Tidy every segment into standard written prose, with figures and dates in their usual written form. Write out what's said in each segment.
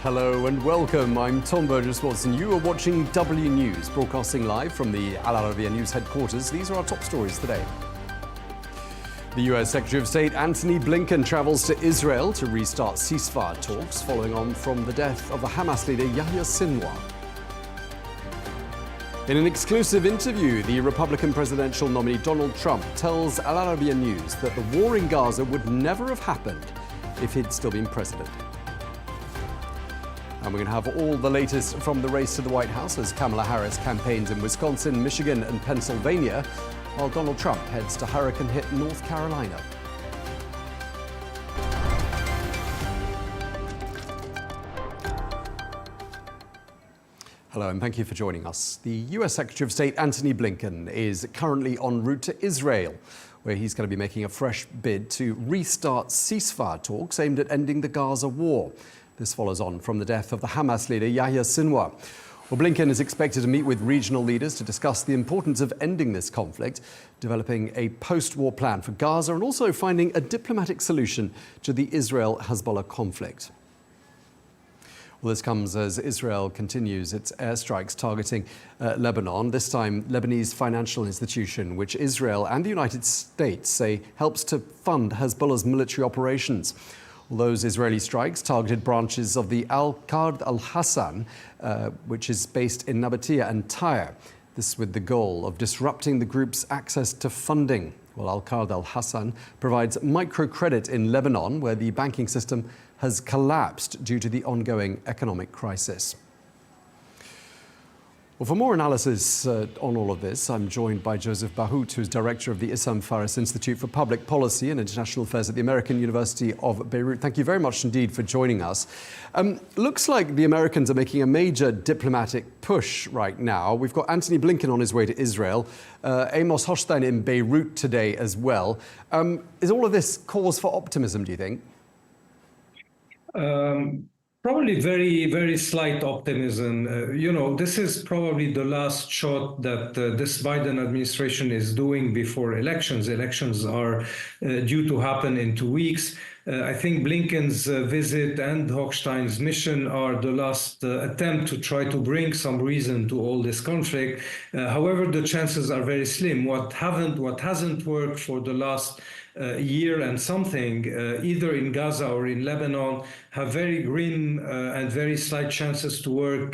Hello and welcome. I'm Tom Burges Watson. You are watching W News, broadcasting live from the Arabiya News headquarters. These are our top stories today. The US Secretary of State Antony Blinken travels to Israel to restart ceasefire talks following on from the death of the Hamas leader Yahya Sinwar. In an exclusive interview, the Republican presidential nominee Donald Trump tells Arabiya News that the war in Gaza would never have happened if he'd still been president. And we're going to have all the latest from the race to the White House as Kamala Harris campaigns in Wisconsin, Michigan and Pennsylvania, while Donald Trump heads to hurricane-hit North Carolina. Hello and thank you for joining us. The US Secretary of State Antony Blinken is currently en route to Israel, where he's going to be making a fresh bid to restart ceasefire talks aimed at ending the Gaza War. This follows on from the death of the Hamas leader Yahya Sinwar. Well, Blinken is expected to meet with regional leaders to discuss the importance of ending this conflict, developing a post-war plan for Gaza and also finding a diplomatic solution to the Israel-Hezbollah conflict. Well, this comes as Israel continues its airstrikes targeting Lebanon, this time Lebanese financial institution, which Israel and the United States say helps to fund Hezbollah's military operations. Well, those Israeli strikes targeted branches of the Al-Qard al-Hassan, which is based in Nabatea and Tyre. This with the goal of disrupting the group's access to funding. Well, Al-Qard al-Hassan provides microcredit in Lebanon, where the banking system has collapsed due to the ongoing economic crisis. Well, for more analysis on all of this, I'm joined by Joseph Bahout, who's director of the Issam Faris Institute for Public Policy and International Affairs at the American University of Beirut. Thank you very much indeed for joining us. Looks like the Americans are making a major diplomatic push right now. We've got Antony Blinken on his way to Israel, Amos Hochstein in Beirut today as well. Is all of this cause for optimism, do you think? Probably very, very slight optimism. This is probably the last shot that this Biden administration is doing before elections. Elections are due to happen in 2 weeks. I think Blinken's visit and Hochstein's mission are the last attempt to try to bring some reason to all this conflict. However, the chances are very slim. What hasn't worked for the last year and something, either in Gaza or in Lebanon, have very grim and very slight chances to work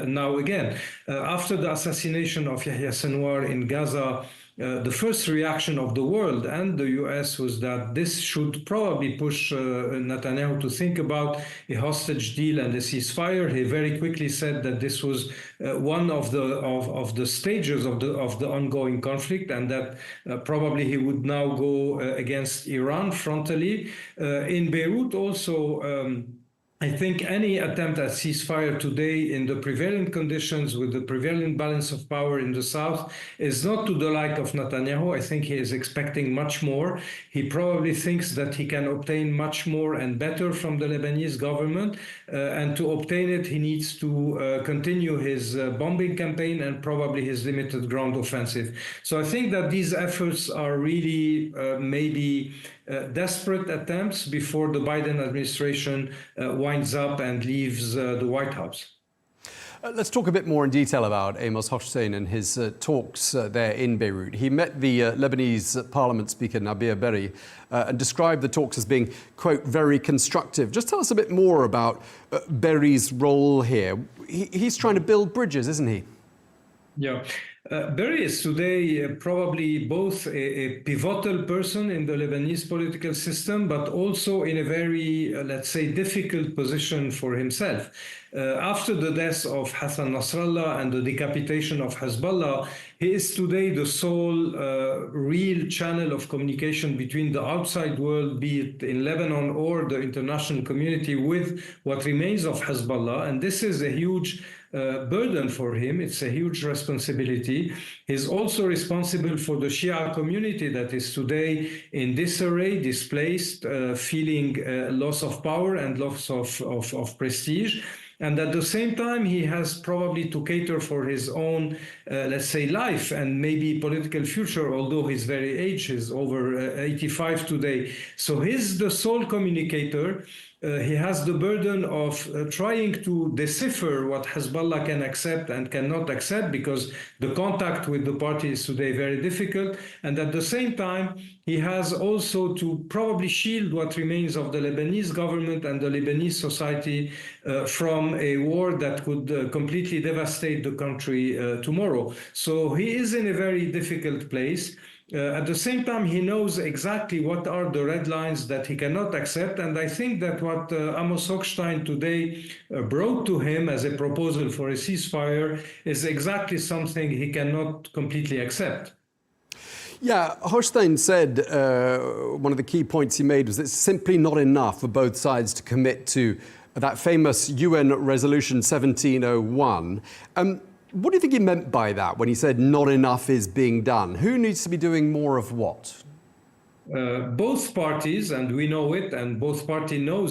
now again. After the assassination of Yahya Sinwar in Gaza, the first reaction of the world and the US was that this should probably push Netanyahu to think about a hostage deal and a ceasefire. He very quickly said that this was one of the stages of the ongoing conflict, and that probably he would now go against Iran frontally. In Beirut also, I think any attempt at ceasefire today in the prevailing conditions with the prevailing balance of power in the south is not to the like of Netanyahu. I think he is expecting much more. He probably thinks that he can obtain much more and better from the Lebanese government. And to obtain it, he needs to continue his bombing campaign and probably his limited ground offensive. So I think that these efforts are really maybe desperate attempts before the Biden administration winds up and leaves the White House. Let's talk a bit more in detail about Amos Hochstein and his talks there in Beirut. He met the Lebanese Parliament Speaker Nadia Berri and described the talks as being, quote, very constructive. Just tell us a bit more about Berri's role here. He's trying to build bridges, isn't he? Yeah. Berri is today probably both a pivotal person in the Lebanese political system, but also in a very, let's say, difficult position for himself. After the death of Hassan Nasrallah and the decapitation of Hezbollah, he is today the sole real channel of communication between the outside world, be it in Lebanon or the international community, with what remains of Hezbollah. And this is a huge burden for him. It's a huge responsibility. He's also responsible for the Shia community that is today in disarray, displaced, feeling loss of power and loss of prestige. And at the same time, he has probably to cater for his own, let's say, life and maybe political future, although he's very aged, he's over 85 today. So he's the sole communicator. he has the burden of trying to decipher what Hezbollah can accept and cannot accept, because the contact with the party is today very difficult. And at the same time, he has also to probably shield what remains of the Lebanese government and the Lebanese society from a war that could completely devastate the country tomorrow. So he is in a very difficult place. At the same time, he knows exactly what are the red lines that he cannot accept. And I think that what Amos Hochstein today brought to him as a proposal for a ceasefire is exactly something he cannot completely accept. Yeah, Hochstein said one of the key points he made was it's simply not enough for both sides to commit to that famous UN resolution 1701. What do you think he meant by that when he said not enough is being done? Who needs to be doing more of what? Both parties, and we know it, and both parties know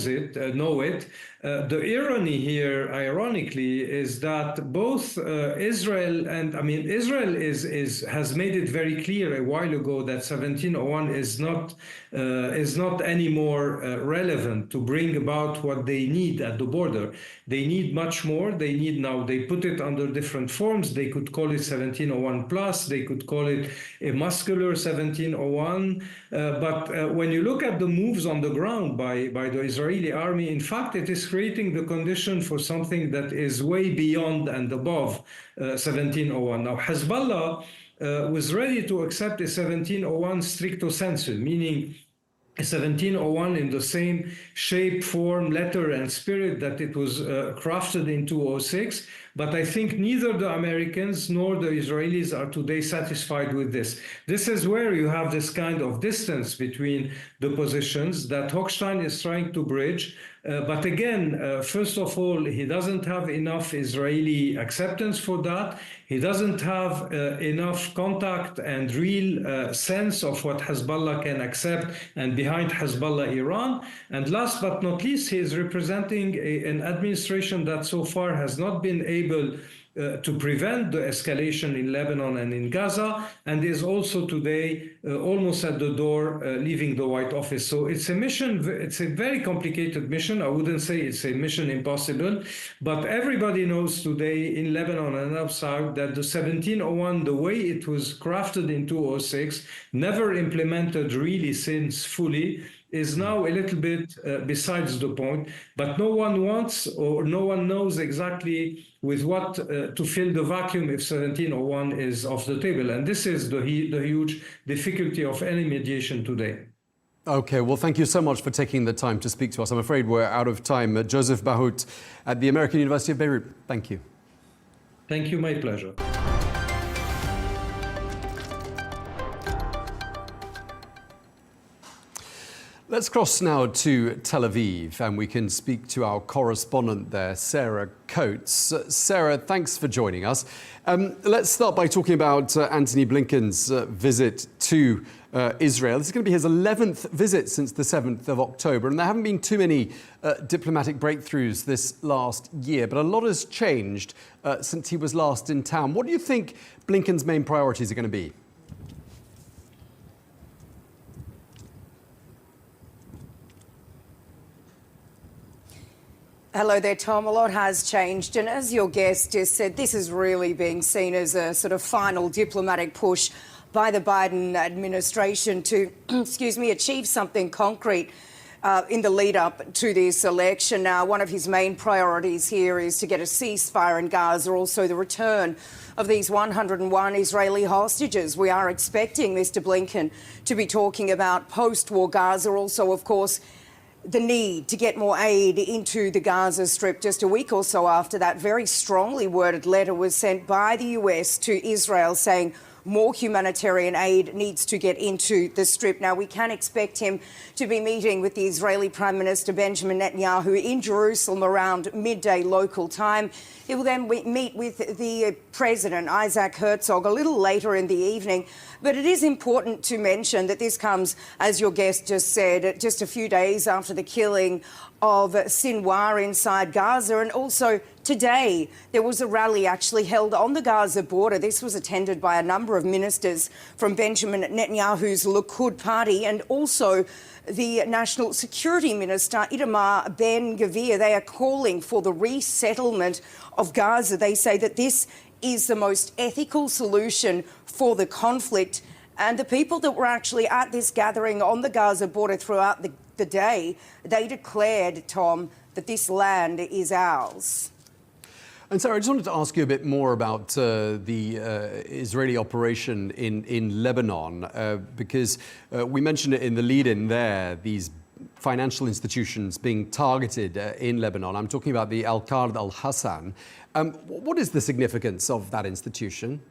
it. The irony here, ironically, is that both Israel and, Israel has made it very clear a while ago that 1701 is not anymore relevant to bring about what they need at the border. They need much more. They put it under different forms. They could call it 1701 plus. They could call it a muscular 1701. But when you look at the moves on the ground by the Israeli army, in fact, it is creating the condition for something that is way beyond and above 1701. Now, Hezbollah was ready to accept a 1701 stricto sensu, meaning a 1701 in the same shape, form, letter, and spirit that it was crafted in 2006. But I think neither the Americans nor the Israelis are today satisfied with this. This is where you have this kind of distance between the positions that Hochstein is trying to bridge. But again, first of all, he doesn't have enough Israeli acceptance for that. He doesn't have enough contact and real sense of what Hezbollah can accept, and behind Hezbollah, Iran. And last but not least, he is representing an administration that so far has not been able to prevent the escalation in Lebanon and in Gaza, and is also today almost at the door leaving the White Office. So it's a mission, it's a very complicated mission. I wouldn't say it's a mission impossible, but everybody knows today in Lebanon and outside that the 1701, the way it was crafted in 2006, never implemented really since fully, is now a little bit besides the point, but no one wants or no one knows exactly with what to fill the vacuum if 1701 is off the table. And this is the huge difficulty of any mediation today. Okay, well, thank you so much for taking the time to speak to us. I'm afraid we're out of time. Joseph Bahout at the American University of Beirut, thank you. Thank you, my pleasure. Let's cross now to Tel Aviv, and we can speak to our correspondent there, Sarah Coates. Sarah, thanks for joining us. Let's start by talking about Antony Blinken's visit to Israel. This is going to be his 11th visit since the 7th of October, and there haven't been too many diplomatic breakthroughs this last year, but a lot has changed since he was last in town. What do you think Blinken's main priorities are going to be? Hello there, Tom. A lot has changed, and as your guest just said, this is really being seen as a sort of final diplomatic push by the Biden administration to, achieve something concrete in the lead up to this election. Now, one of his main priorities here is to get a ceasefire in Gaza, also the return of these 101 Israeli hostages. We are expecting Mr. Blinken to be talking about post-war Gaza, also, of course, the need to get more aid into the Gaza Strip. Just a week or so after that very strongly worded letter was sent by the US to Israel saying more humanitarian aid needs to get into the Strip. Now, we can expect him to be meeting with the Israeli Prime Minister Benjamin Netanyahu in Jerusalem around midday local time. He will then meet with the President, Isaac Herzog, a little later in the evening. But it is important to mention that this comes, as your guest just said, just a few days after the killing of Sinwar inside Gaza. And also today, there was a rally actually held on the Gaza border. This was attended by a number of ministers from Benjamin Netanyahu's Likud party, and also the National Security Minister, Itamar Ben-Gvir. They are calling for the resettlement of Gaza. They say that this is the most ethical solution for the conflict. And the people that were actually at this gathering on the Gaza border throughout the day, they declared, Tom, that this land is ours. And Sarah, I just wanted to ask you a bit more about the Israeli operation in Lebanon, because we mentioned it in the lead-in there, these financial institutions being targeted in Lebanon. I'm talking about the Al-Qard Al-Hassan. What is the significance of that institution?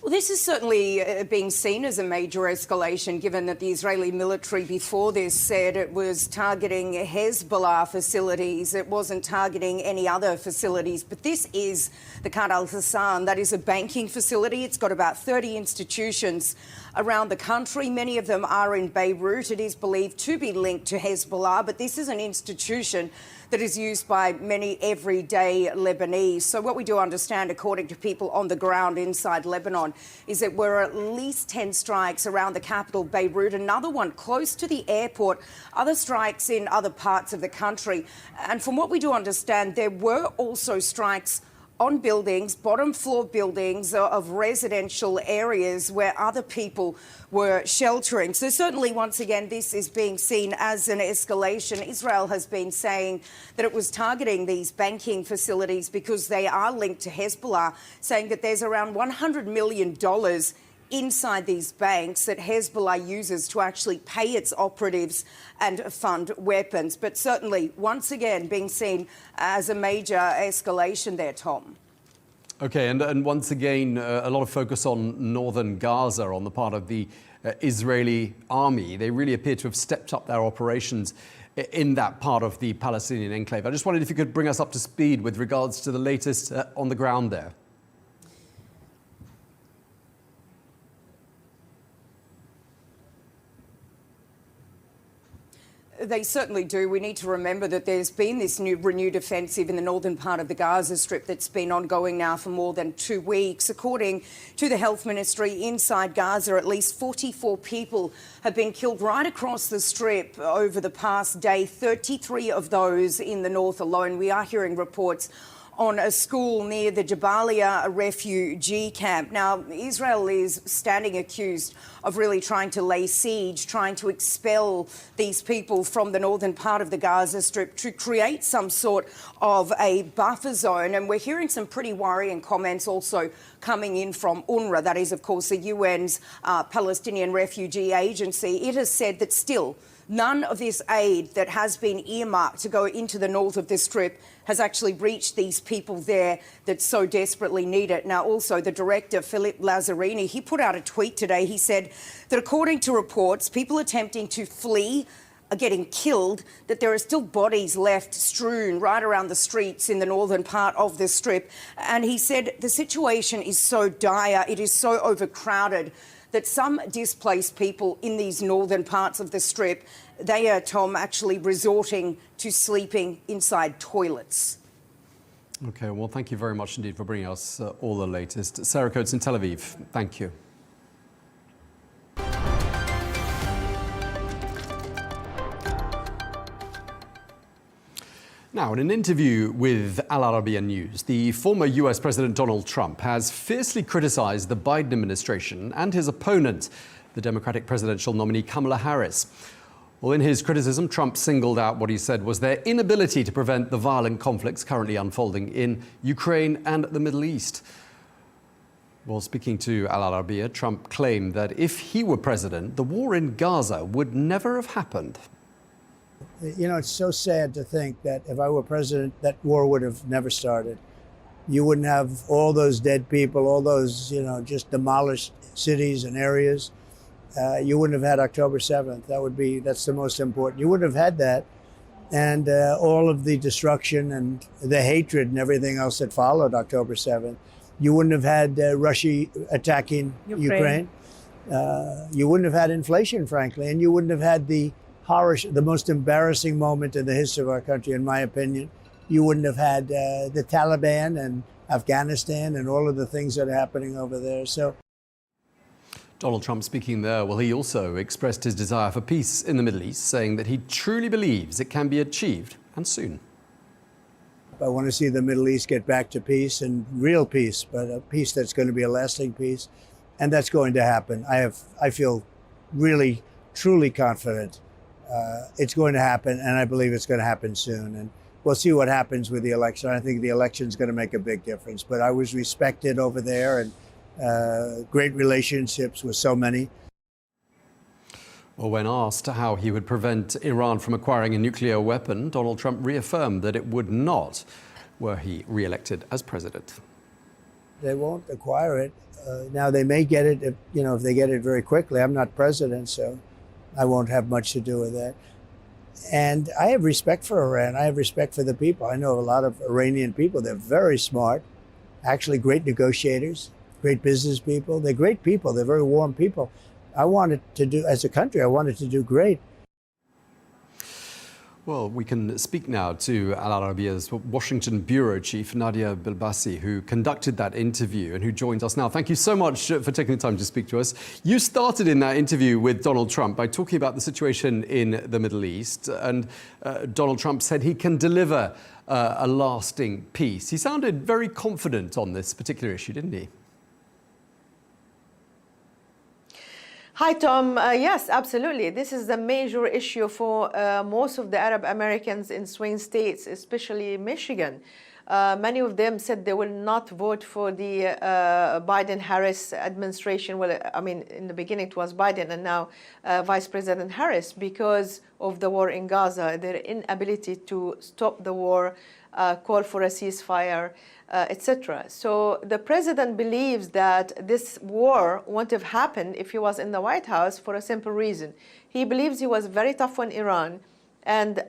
Well, this is certainly being seen as a major escalation, given that the Israeli military before this said it was targeting Hezbollah facilities. It wasn't targeting any other facilities. But this is the Qard Al-Hassan. That is a banking facility. It's got about 30 institutions around the country. Many of them are in Beirut. It is believed to be linked to Hezbollah. But this is an institution that is used by many everyday Lebanese. So what we do understand, according to people on the ground inside Lebanon, is that there were at least 10 strikes around the capital, Beirut, another one close to the airport, other strikes in other parts of the country. And from what we do understand, there were also strikes on buildings, bottom floor buildings of residential areas where other people were sheltering. So certainly, once again, this is being seen as an escalation. Israel has been saying that it was targeting these banking facilities because they are linked to Hezbollah, saying that there's around $100 million inside these banks that Hezbollah uses to actually pay its operatives and fund weapons. But certainly, once again, being seen as a major escalation there, Tom. OK, and once again, a lot of focus on northern Gaza on the part of the Israeli army. They really appear to have stepped up their operations in that part of the Palestinian enclave. I just wondered if you could bring us up to speed with regards to the latest on the ground there. They certainly do. We need to remember that there's been this renewed offensive in the northern part of the Gaza Strip that's been ongoing now for more than 2 weeks. According to the Health Ministry, inside Gaza, at least 44 people have been killed right across the Strip over the past day, 33 of those in the north alone. We are hearing reports on a school near the Jabalia refugee camp. Now, Israel is standing accused of really trying to lay siege, trying to expel these people from the northern part of the Gaza Strip to create some sort of a buffer zone. And we're hearing some pretty worrying comments also coming in from UNRWA, that is, of course, the UN's Palestinian Refugee Agency. It has said that still none of this aid that has been earmarked to go into the north of the Strip has actually reached these people there that so desperately need it. Now, also, the director, Philip Lazzarini, he put out a tweet today. He said that according to reports, people attempting to flee are getting killed, that there are still bodies left strewn right around the streets in the northern part of the Strip. And he said the situation is so dire, it is so overcrowded, that some displaced people in these northern parts of the Strip, they are, Tom, actually resorting to sleeping inside toilets. OK, well, thank you very much indeed for bringing us all the latest. Sarah Coates in Tel Aviv, thank you. Now, in an interview with Arabiya News, the former US President Donald Trump has fiercely criticized the Biden administration and his opponent, the Democratic presidential nominee Kamala Harris. Well, in his criticism, Trump singled out what he said was their inability to prevent the violent conflicts currently unfolding in Ukraine and the Middle East. Well, speaking to Al Arabiya, Trump claimed that if he were president, the war in Gaza would never have happened. You know, it's so sad to think that if I were president, that war would have never started. You wouldn't have all those dead people, all those, just demolished cities and areas. You wouldn't have had October 7th. That's the most important. You wouldn't have had that. And all of the destruction and the hatred and everything else that followed October 7th. You wouldn't have had Russia attacking Ukraine. You wouldn't have had inflation, frankly. And you wouldn't have had the most embarrassing moment in the history of our country, in my opinion. You wouldn't have had the Taliban and Afghanistan and all of the things that are happening over there. So Donald Trump speaking there. Well, he also expressed his desire for peace in the Middle East, saying that he truly believes it can be achieved, and soon. I want to see the Middle East get back to peace, and real peace, but a peace that's going to be a lasting peace. And that's going to happen. I feel really, truly confident it's going to happen, and I believe it's going to happen soon. And we'll see what happens with the election. I think the election is going to make a big difference. But I was respected over there, and great relationships with so many. Well, when asked how he would prevent Iran from acquiring a nuclear weapon, Donald Trump reaffirmed that it would not were he re-elected as president. They won't acquire it. Now, they may get it if they get it very quickly. I'm not president, so I won't have much to do with that. And I have respect for Iran. I have respect for the people. I know a lot of Iranian people. They're very smart, actually great negotiators, great business people. They're great people. They're very warm people. I wanted to do, as a country, I wanted to do great. Well, we can speak now to Al Arabiya's Washington bureau chief, Nadia Bilbassy, who conducted that interview and who joins us now. Thank you so much for taking the time to speak to us. You started in that interview with Donald Trump by talking about the situation in the Middle East, and Donald Trump said he can deliver a lasting peace. He sounded very confident on this particular issue, didn't he? Hi, Tom. Yes, absolutely. This is the major issue for most of the Arab Americans in swing states, especially Michigan. Many of them said they will not vote for the Biden-Harris administration. Well, I mean, in the beginning it was Biden and now Vice President Harris because of the war in Gaza, their inability to stop the war, call for a ceasefire, etc. So the president believes that this war wouldn't have happened if he was in the White House for a simple reason. He believes he was very tough on Iran. And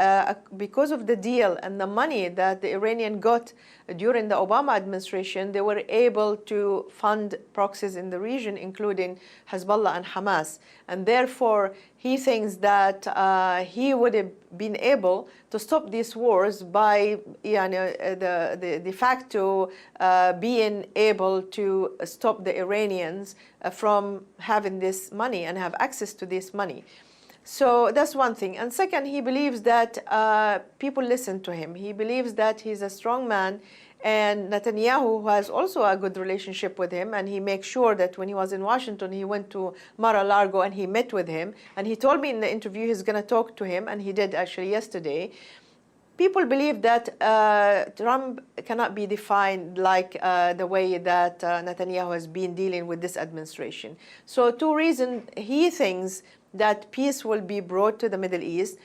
because of the deal and the money that the Iranian got during the Obama administration, they were able to fund proxies in the region, including Hezbollah and Hamas. And therefore, he thinks that he would have been able to stop these wars by de facto being able to stop the Iranians from having this money and have access to this money. So that's one thing. And second, he believes that people listen to him. He believes that he's a strong man. And Netanyahu, who has also a good relationship with him, and he makes sure that when he was in Washington, he went to Mar-a-Lago and he met with him. And he told me in the interview he's going to talk to him, and he did actually yesterday. People believe that Trump cannot be defined like the way that Netanyahu has been dealing with this administration. So two reasons he thinks that peace will be brought to the Middle East,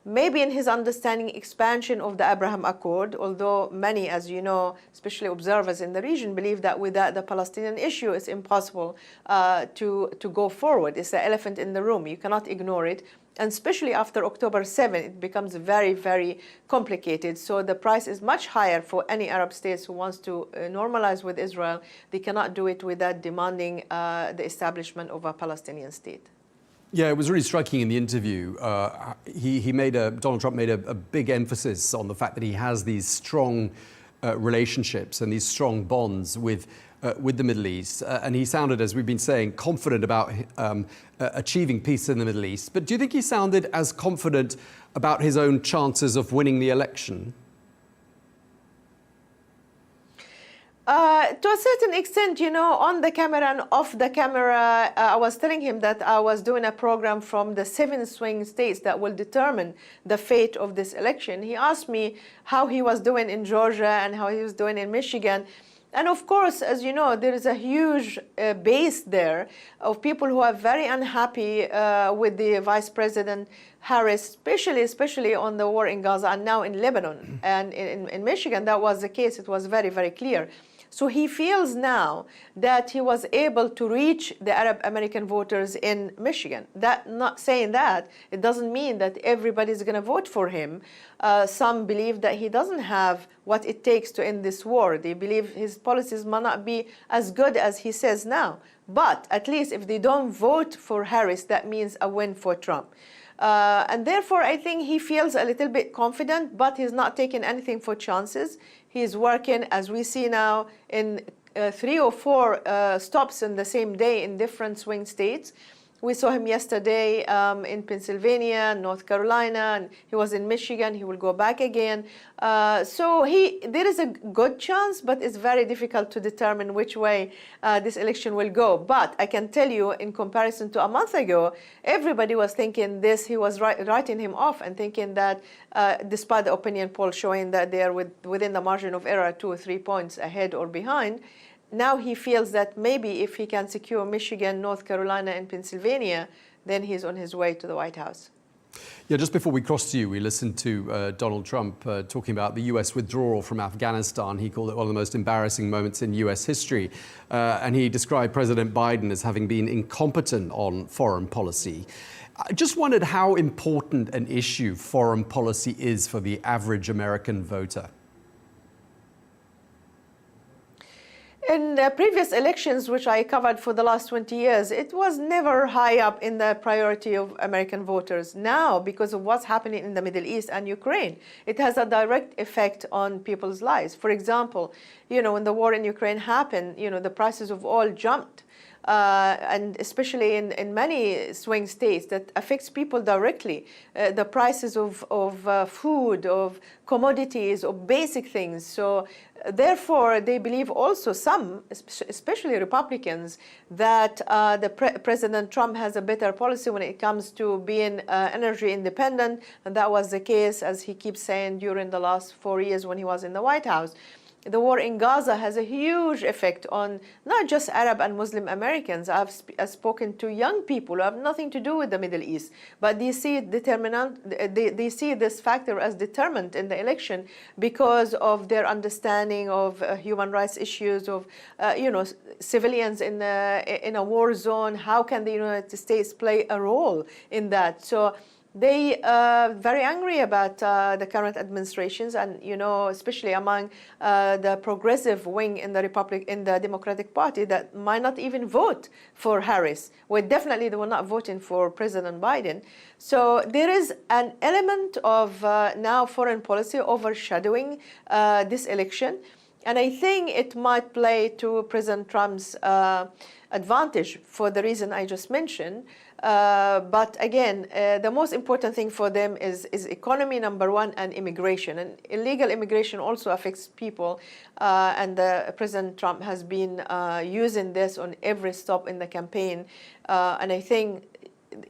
maybe in his understanding expansion of the Abraham Accord, although many, as you know, especially observers in the region, believe that without the Palestinian issue, it's impossible to go forward. It's the elephant in the room. You cannot ignore it. And especially after October 7, it becomes very, very complicated. So the price is much higher for any Arab states who wants to normalize with Israel. They cannot do it without demanding the establishment of a Palestinian state. Yeah, it was really striking in the interview. Donald Trump made a big emphasis on the fact that he has these strong relationships and these strong bonds with the Middle East. And he sounded, as we've been saying, confident about achieving peace in the Middle East. But do you think he sounded as confident about his own chances of winning the election? To a certain extent, you know, on the camera and off the camera, I was telling him that I was doing a program from the 7 swing states that will determine the fate of this election. He asked me how he was doing in Georgia and how he was doing in Michigan. And of course, as you know, there is a huge base there of people who are very unhappy with the Vice President Harris, especially on the war in Gaza and now in Lebanon. And in Michigan, that was the case. It was very, very clear. So he feels now that he was able to reach the Arab American voters in Michigan. Not saying that, it doesn't mean that everybody's going to vote for him. Some believe that he doesn't have what it takes to end this war. They believe his policies might not be as good as he says now. But at least if they don't vote for Harris, that means a win for Trump. And therefore, I think he feels a little bit confident, but he's not taking anything for chances. He's working, as we see now, in 3 or 4 stops in the same day in different swing states. We saw him yesterday in Pennsylvania, North Carolina, and he was in Michigan. He will go back again. So there is a good chance, but it's very difficult to determine which way this election will go. But I can tell you, in comparison to a month ago, everybody was thinking this. He was writing him off and thinking that despite the opinion poll showing that they are within the margin of error 2 or 3 points ahead or behind, now he feels that maybe if he can secure Michigan, North Carolina, and Pennsylvania, then he's on his way to the White House. Yeah, just before we crossed to you, we listened to Donald Trump talking about the U.S. withdrawal from Afghanistan. He called it one of the most embarrassing moments in U.S. history. And he described President Biden as having been incompetent on foreign policy. I just wondered how important an issue foreign policy is for the average American voter. In the previous elections, which I covered for the last 20 years, it was never high up in the priority of American voters. Now, because of what's happening in the Middle East and Ukraine, it has a direct effect on people's lives. For example, when the war in Ukraine happened, the prices of oil jumped. And especially in many swing states, that affects people directly. The prices of food, of commodities, of basic things. So therefore, they believe also some, especially Republicans, that President Trump has a better policy when it comes to being energy independent. And that was the case, as he keeps saying, during the last 4 years when he was in the White House. The war in Gaza has a huge effect on not just Arab and Muslim Americans. I've spoken to young people who have nothing to do with the Middle East, but they see they see this factor as determinant in the election because of their understanding of human rights issues, of civilians in a war zone. How can the United States play a role in that? So they are very angry about the current administrations, and especially among the progressive wing in the Democratic Party that might not even vote for Harris. Well, definitely they were not voting for President Biden. So there is an element of now foreign policy overshadowing this election, and I think it might play to President Trump's advantage for the reason I just mentioned. But again, the most important thing for them is economy, number one, and immigration. And illegal immigration also affects people. And President Trump has been using this on every stop in the campaign. And I think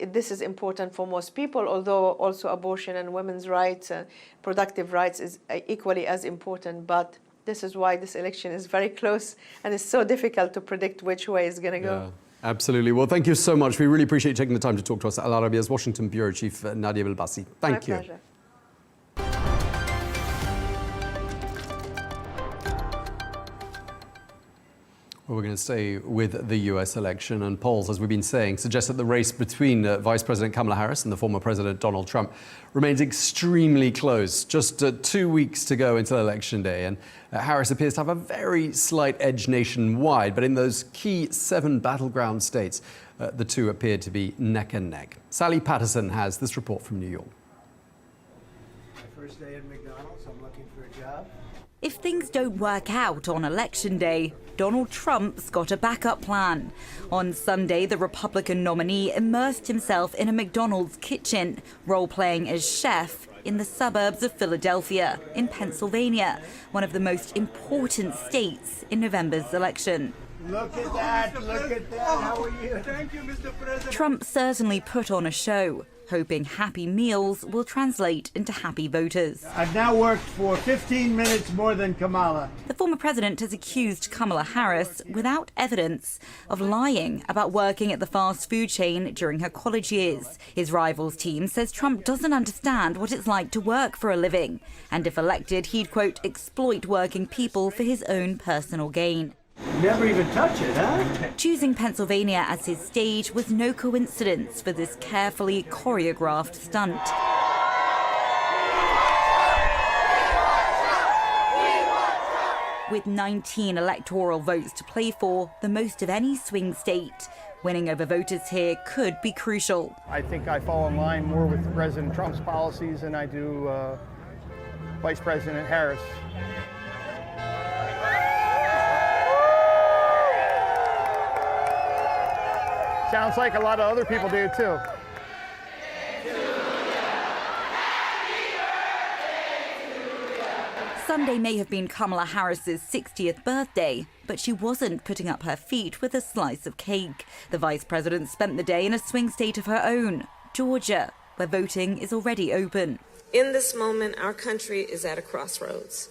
this is important for most people, although also abortion and women's rights and productive rights is equally as important. But this is why this election is very close, and it's so difficult to predict which way it's going to go. Yeah. Absolutely. Well, thank you so much. We really appreciate you taking the time to talk to us. Al Arabiya's Washington Bureau Chief, Nadia Bilbassy. Thank you. My pleasure. Well, we're going to stay with the US election, and polls, as we've been saying, suggest that the race between Vice President Kamala Harris and the former President Donald Trump remains extremely close. Just 2 weeks to go until Election Day, and Harris appears to have a very slight edge nationwide, but in those key 7 battleground states, the two appear to be neck and neck. Sally Patterson has this report from New York. My first day at McDonald's, I'm looking for a job. If things don't work out on Election Day, Donald Trump's got a backup plan. On Sunday, the Republican nominee immersed himself in a McDonald's kitchen, role-playing as chef in the suburbs of Philadelphia, in Pennsylvania, one of the most important states in November's election. Look at that, look at that, how are you? Thank you, Mr. President. Trump certainly put on a show, hoping happy meals will translate into happy voters. I've now worked for 15 minutes more than Kamala. The former president has accused Kamala Harris, without evidence, of lying about working at the fast food chain during her college years. His rival's team says Trump doesn't understand what it's like to work for a living, and if elected, he'd, quote, exploit working people for his own personal gain. Never even touch it, huh? Choosing Pennsylvania as his stage was no coincidence for this carefully choreographed stunt. With 19 electoral votes to play for, the most of any swing state, Winning over voters here could be crucial. I think I fall in line more with President Trump's policies than I do Vice President Harris. Sounds like a lot of other people do too. Sunday may have been Kamala Harris's 60th birthday, but she wasn't putting up her feet with a slice of cake. The vice president spent the day in a swing state of her own, Georgia, where voting is already open. In this moment, our country is at a crossroads,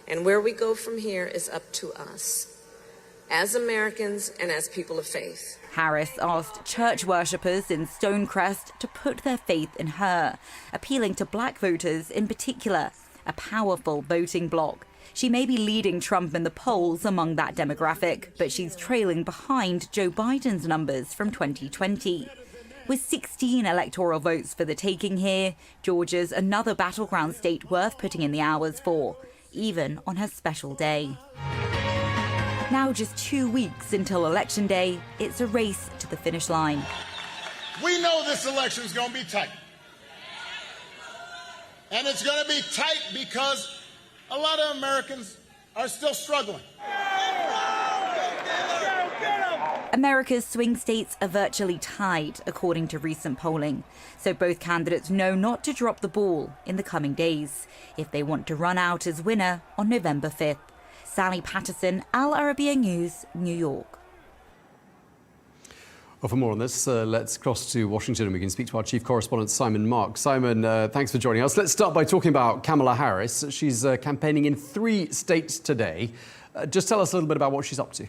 and where we go from here is up to us, as Americans and as people of faith. Harris asked church worshippers in Stonecrest to put their faith in her, appealing to black voters in particular, a powerful voting bloc. She may be leading Trump in the polls among that demographic, but she's trailing behind Joe Biden's numbers from 2020. With 16 electoral votes for the taking here, Georgia's another battleground state worth putting in the hours for, even on her special day. Now just 2 weeks until Election Day, it's a race to the finish line. We know this election's going to be tight. And it's going to be tight because a lot of Americans are still struggling. America's swing states are virtually tied, according to recent polling. So both candidates know not to drop the ball in the coming days if they want to run out as winner on November 5th. Sally Patterson, Al Arabiya News, New York. Well, for more on this, let's cross to Washington and we can speak to our chief correspondent, Simon Mark. Simon, thanks for joining us. Let's start by talking about Kamala Harris. She's campaigning in 3 states today. Just tell us a little bit about what she's up to.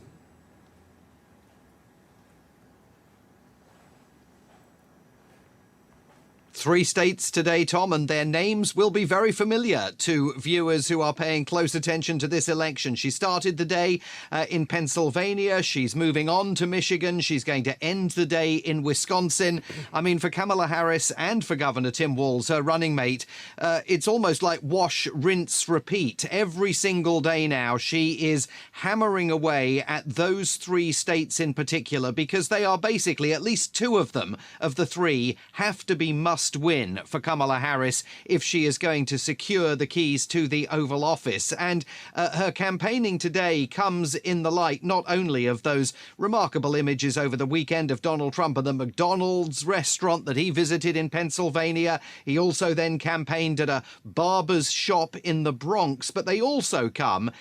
3 states today, Tom, and their names will be very familiar to viewers who are paying close attention to this election. She started the day in Pennsylvania. She's moving on to Michigan. She's going to end the day in Wisconsin. I mean, for Kamala Harris and for Governor Tim Walz, her running mate, it's almost like wash, rinse, repeat. Every single day now, she is hammering away at those 3 states in particular because they are basically, at least 2 of them, of the 3, have to be must win for Kamala Harris if she is going to secure the keys to the Oval Office. And her campaigning today comes in the light not only of those remarkable images over the weekend of Donald Trump and the McDonald's restaurant that he visited in Pennsylvania. He also then campaigned at a barber's shop in the Bronx, but they also come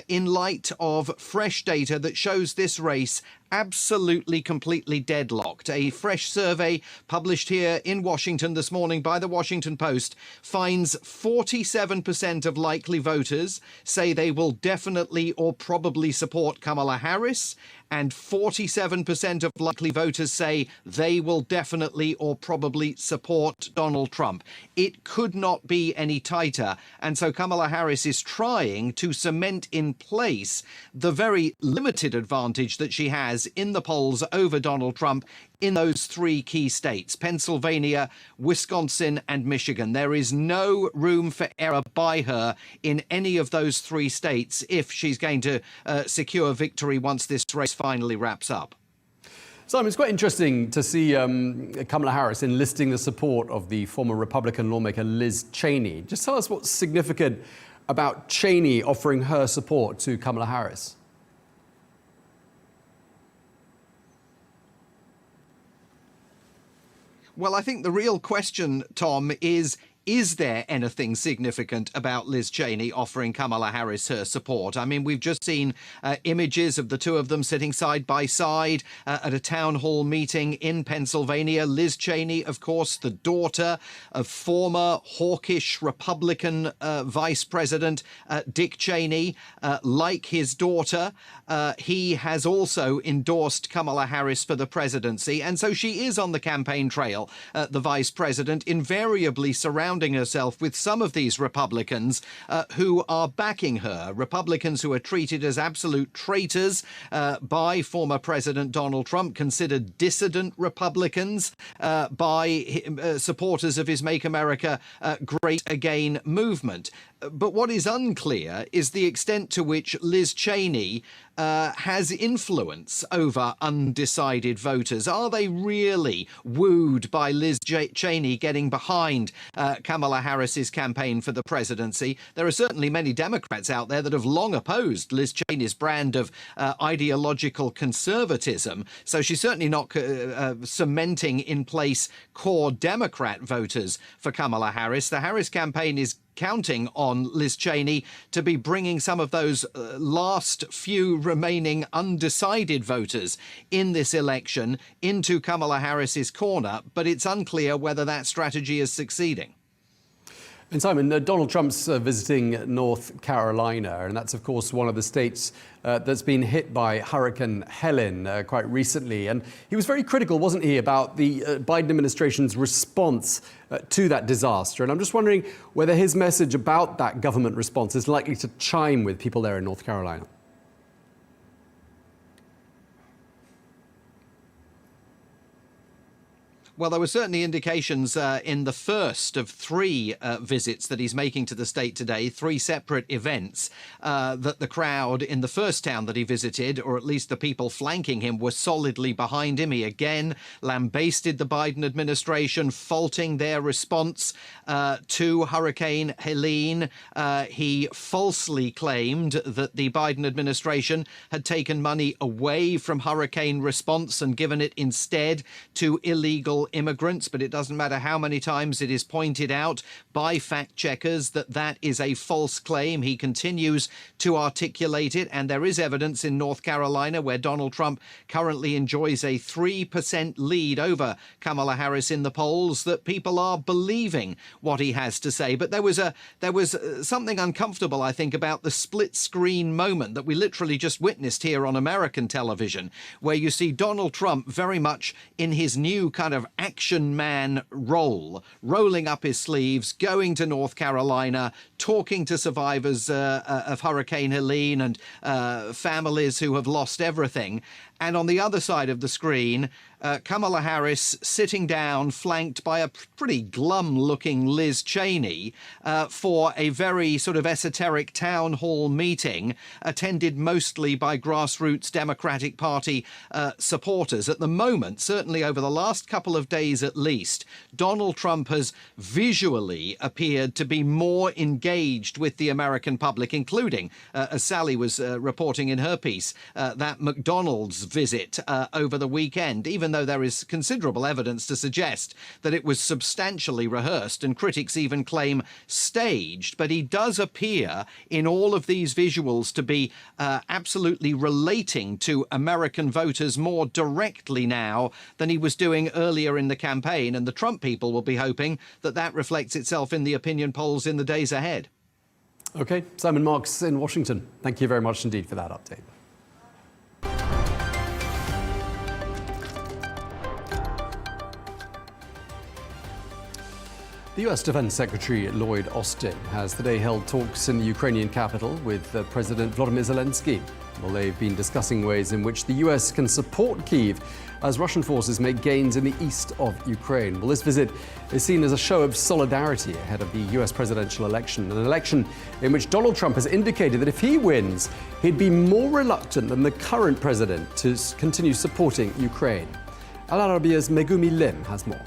in light of fresh data that shows this race absolutely, completely deadlocked. A fresh survey published here in Washington this morning by the Washington Post finds 47% of likely voters say they will definitely or probably support Kamala Harris, and 47% of likely voters say they will definitely or probably support Donald Trump. It could not be any tighter. And so Kamala Harris is trying to cement in place the very limited advantage that she has in the polls over Donald Trump in those 3 key states, Pennsylvania, Wisconsin and Michigan. There is no room for error by her in any of those 3 states if she's going to secure victory once this race finally wraps up. Simon, it's quite interesting to see Kamala Harris enlisting the support of the former Republican lawmaker Liz Cheney. Just tell us what's significant about Cheney offering her support to Kamala Harris. Well, I think the real question, Tom, is there anything significant about Liz Cheney offering Kamala Harris her support? I mean, we've just seen images of the 2 of them sitting side by side at a town hall meeting in Pennsylvania. Liz Cheney, of course, the daughter of former hawkish Republican Vice President Dick Cheney. Like his daughter, he has also endorsed Kamala Harris for the presidency. And so she is on the campaign trail, the vice president, invariably surrounding herself with some of these Republicans who are backing her, Republicans who are treated as absolute traitors by former President Donald Trump, considered dissident Republicans by supporters of his Make America Great Again movement. But what is unclear is the extent to which Liz Cheney has influence over undecided voters? Are they really wooed by Liz Cheney getting behind Kamala Harris's campaign for the presidency? There are certainly many Democrats out there that have long opposed Liz Cheney's brand of ideological conservatism. So she's certainly not cementing in place core Democrat voters for Kamala Harris. The Harris campaign is counting on Liz Cheney to be bringing some of those last few remaining undecided voters in this election into Kamala Harris's corner, but it's unclear whether that strategy is succeeding. And Simon, Donald Trump's visiting North Carolina, and that's, of course, one of the states that's been hit by Hurricane Helen quite recently. And he was very critical, wasn't he, about the Biden administration's response to that disaster. And I'm just wondering whether his message about that government response is likely to chime with people there in North Carolina. Well, there were certainly indications in the first of three visits that he's making to the state today, three separate events, that the crowd in the first town that he visited, or at least the people flanking him, were solidly behind him. He again lambasted the Biden administration, faulting their response to Hurricane Helene. He falsely claimed that the Biden administration had taken money away from hurricane response and given it instead to illegal immigrants, but it doesn't matter how many times it is pointed out by fact checkers that that is a false claim. He continues to articulate it, and there is evidence in North Carolina, where Donald Trump currently enjoys a 3% lead over Kamala Harris in the polls, that people are believing what he has to say. But there was something uncomfortable, I think, about the split screen moment that we literally just witnessed here on American television, where you see Donald Trump very much in his new kind of action man role, rolling up his sleeves, going to North Carolina, talking to survivors of Hurricane Helene and families who have lost everything. And on the other side of the screen, Kamala Harris sitting down, flanked by a pretty glum-looking Liz Cheney for a very sort of esoteric town hall meeting, attended mostly by grassroots Democratic Party supporters. At the moment, certainly over the last couple of days at least, Donald Trump has visually appeared to be more engaged with the American public, including, as Sally was reporting in her piece, that McDonald's visit over the weekend, even though there is considerable evidence to suggest that it was substantially rehearsed and critics even claim staged. But he does appear in all of these visuals to be absolutely relating to American voters more directly now than he was doing earlier in the campaign. And the Trump people will be hoping that that reflects itself in the opinion polls in the days ahead. OK, Simon Marks in Washington, thank you very much indeed for that update. The US Defense Secretary Lloyd Austin has today held talks in the Ukrainian capital with President Volodymyr Zelensky. Well, they've been discussing ways in which the US can support Kyiv as Russian forces make gains in the east of Ukraine. Well, this visit is seen as a show of solidarity ahead of the US presidential election, an election in which Donald Trump has indicated that if he wins, he'd be more reluctant than the current president to continue supporting Ukraine. Al Arabiya's Megumi Lim has more.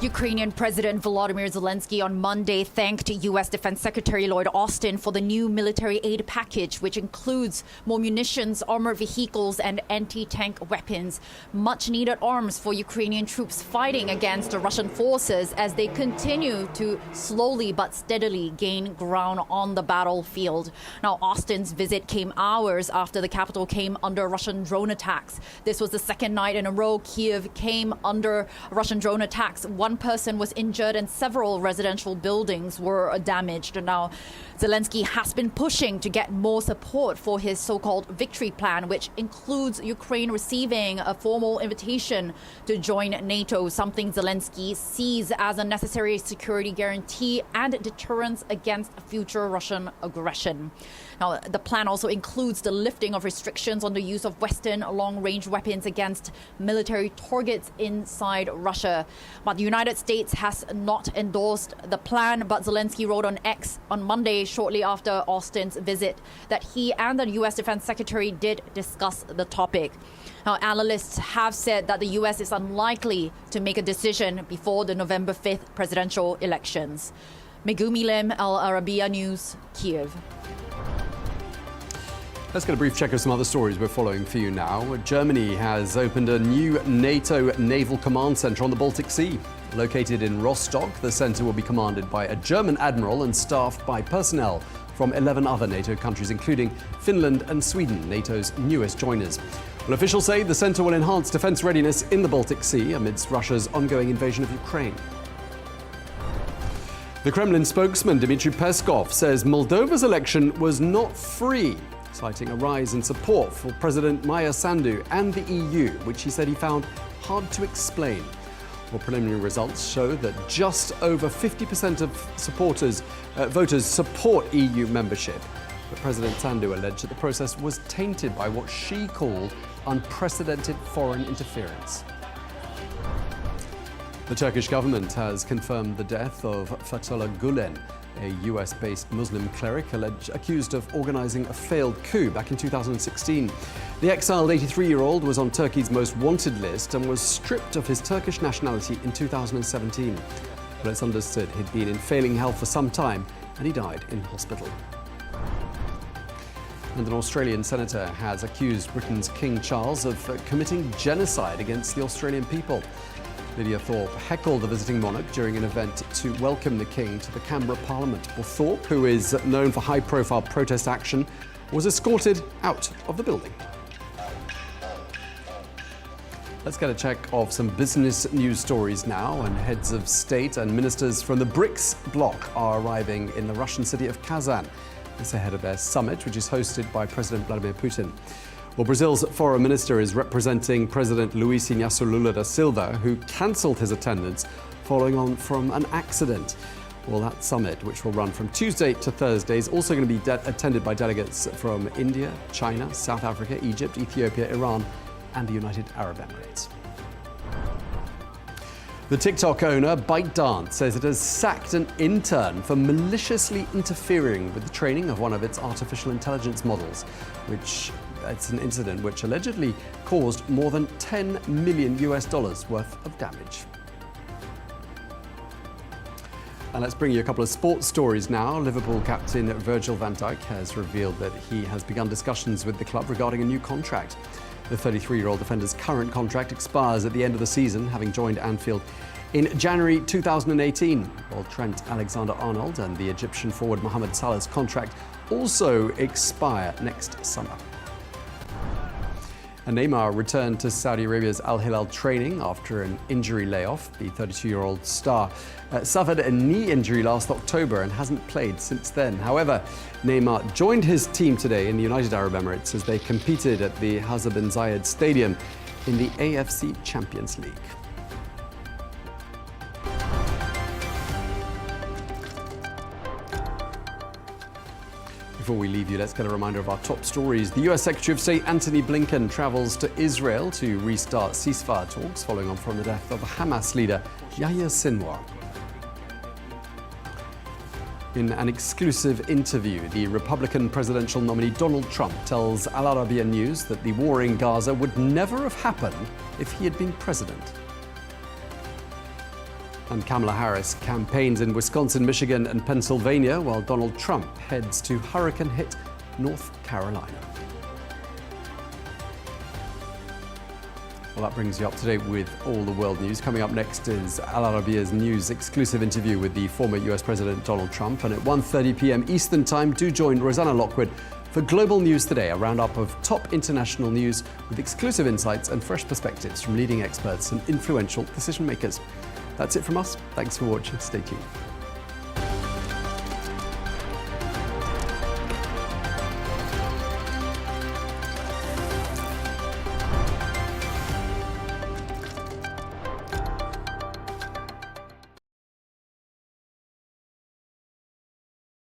Ukrainian President Volodymyr Zelensky on Monday thanked U.S. Defense Secretary Lloyd Austin for the new military aid package, which includes more munitions, armored vehicles, and anti-tank weapons. Much-needed arms for Ukrainian troops fighting against the Russian forces as they continue to slowly but steadily gain ground on the battlefield. Now, Austin's visit came hours after the capital came under Russian drone attacks. This was the second night in a row Kyiv came under Russian drone attacks. One person was injured and several residential buildings were damaged. Now, Zelensky has been pushing to get more support for his so-called victory plan, which includes Ukraine receiving a formal invitation to join NATO, something Zelensky sees as a necessary security guarantee and deterrence against future Russian aggression. Now, the plan also includes the lifting of restrictions on the use of Western long-range weapons against military targets inside Russia. But the United United States has not endorsed the plan, but Zelensky wrote on X on Monday, shortly after Austin's visit, that he and the U.S. Defense Secretary did discuss the topic. Now, analysts have said that the U.S. is unlikely to make a decision before the November 5th presidential elections. Megumi Lim, Al Arabiya News, Kiev. Let's get a brief check of some other stories we're following for you now. Germany has opened a new NATO Naval Command Centre on the Baltic Sea. Located in Rostock, the centre will be commanded by a German admiral and staffed by personnel from 11 other NATO countries, including Finland and Sweden, NATO's newest joiners. Well, officials say the centre will enhance defence readiness in the Baltic Sea amidst Russia's ongoing invasion of Ukraine. The Kremlin spokesman Dmitry Peskov says Moldova's election was not free, citing a rise in support for President Maia Sandu and the EU, which he said he found hard to explain. Well, preliminary results show that just over 50% of voters support EU membership. But President Sandu alleged that the process was tainted by what she called unprecedented foreign interference. The Turkish government has confirmed the death of Fethullah Gulen, a US-based Muslim cleric accused of organizing a failed coup back in 2016. The exiled 83-year-old was on Turkey's most wanted list and was stripped of his Turkish nationality in 2017. But it's understood he'd been in failing health for some time and he died in hospital. And an Australian senator has accused Britain's King Charles of committing genocide against the Australian people. Lydia Thorpe heckled the visiting monarch during an event to welcome the King to the Canberra Parliament. Well, Thorpe, who is known for high-profile protest action, was escorted out of the building. Let's get a check of some business news stories now. And heads of state and ministers from the BRICS bloc are arriving in the Russian city of Kazan. This ahead of their summit, which is hosted by President Vladimir Putin. Well, Brazil's foreign minister is representing President Luiz Inácio Lula da Silva, who cancelled his attendance following on from an accident. Well, that summit, which will run from Tuesday to Thursday, is also going to be attended by delegates from India, China, South Africa, Egypt, Ethiopia, Iran, and the United Arab Emirates. The TikTok owner, ByteDance, says it has sacked an intern for maliciously interfering with the training of one of its artificial intelligence models, it's an incident which allegedly caused more than $10 million worth of damage. And let's bring you a couple of sports stories now. Liverpool captain Virgil van Dijk has revealed that he has begun discussions with the club regarding a new contract. The 33-year-old defender's current contract expires at the end of the season, having joined Anfield in January 2018. While Trent Alexander-Arnold and the Egyptian forward Mohamed Salah's contract also expire next summer. And Neymar returned to Saudi Arabia's Al Hilal training after an injury layoff. The 32-year-old star suffered a knee injury last October and hasn't played since then. However, Neymar joined his team today in the United Arab Emirates as they competed at the Hazza bin Zayed Stadium in the AFC Champions League. Before we leave you, let's get a reminder of our top stories. The US Secretary of State Antony Blinken travels to Israel to restart ceasefire talks following on from the death of Hamas leader Yahya Sinwar. In an exclusive interview, the Republican presidential nominee Donald Trump tells Al Arabiya News that the war in Gaza would never have happened if he had been president. And Kamala Harris campaigns in Wisconsin, Michigan, and Pennsylvania, while Donald Trump heads to hurricane-hit North Carolina. Well, that brings you up to date with all the world news. Coming up next is Al Arabiya's news exclusive interview with the former US President Donald Trump. And at 1:30 p.m. Eastern Time, do join Rosanna Lockwood for Global News Today, a roundup of top international news with exclusive insights and fresh perspectives from leading experts and influential decision makers. That's it from us. Thanks for watching. Stay tuned.